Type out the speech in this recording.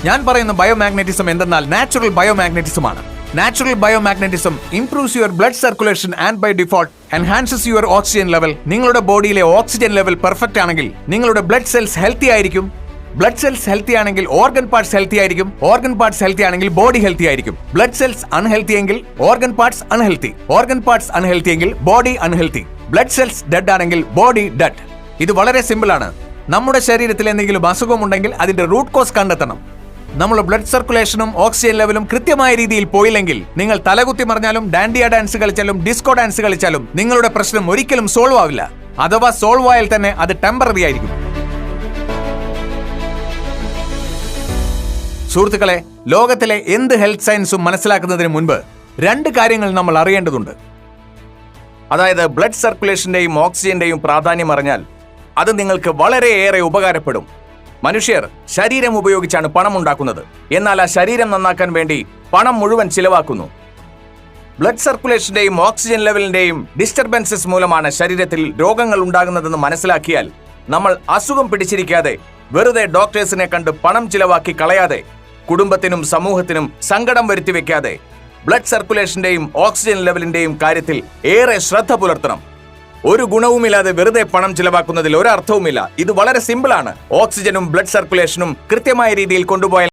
ഞാൻ പറയുന്ന ബയോമാഗ്നറ്റിസം എന്തെന്നാൽ നാച്ചുറൽ ബയോമാഗ്നറ്റിസം ആണ്. Natural biomagnetism improves your blood circulation and by default enhances your oxygen level. നിങ്ങളുടെ ബോഡിയിലെ ഓക്സിജൻ ലെവൽ പെർഫെക്റ്റ് ആണെങ്കിൽ നിങ്ങളുടെ ബ്ലഡ് സെൽസ് ഹെൽത്തി ആയിരിക്കും. ബ്ലഡ് സെൽസ് ഹെൽത്തി ആണെങ്കിൽ ഓർഗൻ പാർട്സ് ഹെൽത്തി ആയിരിക്കും. ഓർഗൻ പാർട്സ് ഹെൽത്തി ആണെങ്കിൽ ബോഡി ഹെൽത്തി ആയിരിക്കും. ബ്ലഡ് സെൽസ് അൺഹെൽത്തി എങ്കിൽ organ parts unhealthy. Organ parts unhealthy എങ്കിൽ body unhealthy. Blood cells dead ആണെങ്കിൽ ബോഡി ഡെഡ്. ഇത് വളരെ സിമ്പിൾ ആണ്. നമ്മുടെ ശരീരത്തിൽ എന്തെങ്കിലും അസുഖമുണ്ടെങ്കിൽ അതിന്റെ റൂട്ട് കോസ് കണ്ടെത്തണം. നമ്മുടെ ബ്ലഡ് സർക്കുലേഷനും ഓക്സിജൻ ലെവലും കൃത്യമായ രീതിയിൽ പോയില്ലെങ്കിൽ നിങ്ങൾ തലകുത്തി മറിഞ്ഞാലും ഡാൻഡിയ ഡാൻസ് കളിച്ചാലും ഡിസ്കോ ഡാൻസ് കളിച്ചാലും നിങ്ങളുടെ പ്രശ്നം ഒരിക്കലും സോൾവ് ആവില്ല. അഥവാ സോൾവ് ആയാൽ തന്നെ അത് ടെമ്പററി ആയിരിക്കും. സുഹൃത്തുക്കളെ, ലോകത്തിലെ എന്ത് ഹെൽത്ത് സയൻസും മനസ്സിലാക്കുന്നതിന് മുൻപ് 2 കാര്യങ്ങൾ നമ്മൾ അറിയേണ്ടതുണ്ട്. അതായത് ബ്ലഡ് സർക്കുലേഷന്റെയും ഓക്സിജന്റെയും പ്രാധാന്യം അറിഞ്ഞാൽ അത് നിങ്ങൾക്ക് വളരെയേറെ ഉപകാരപ്പെടും. മനുഷ്യർ ശരീരം ഉപയോഗിച്ചാണ് പണം ഉണ്ടാക്കുന്നത്. എന്നാൽ ആ ശരീരം നന്നാക്കാൻ വേണ്ടി പണം മുഴുവൻ ചിലവാക്കുന്നു. ബ്ലഡ് സർക്കുലേഷന്റെയും ഓക്സിജൻ ലെവലിന്റെയും ഡിസ്റ്റർബൻസസ് മൂലമാണ് ശരീരത്തിൽ രോഗങ്ങൾ ഉണ്ടാകുന്നതെന്ന് മനസ്സിലാക്കിയാൽ നമ്മൾ അസുഖം പിടിച്ചിരിക്കാതെ വെറുതെ ഡോക്ടേഴ്സിനെ കണ്ട് പണം ചിലവാക്കി കളയാതെ കുടുംബത്തിനും സമൂഹത്തിനും സങ്കടം വരുത്തി വെക്കാതെ ബ്ലഡ് സർക്കുലേഷന്റെയും ഓക്സിജൻ ലെവലിന്റെയും കാര്യത്തിൽ ഏറെ ശ്രദ്ധ പുലർത്തണം. ഒരു ഗുണവുമില്ലാതെ വെറുതെ പണം ചിലവാക്കുന്നതിൽ ഒരർത്ഥവുമില്ല. ഇത് വളരെ സിമ്പിളാണ്. ഓക്സിജനും ബ്ലഡ് സർക്കുലേഷനും കൃത്യമായ രീതിയിൽ കൊണ്ടുപോയാൽ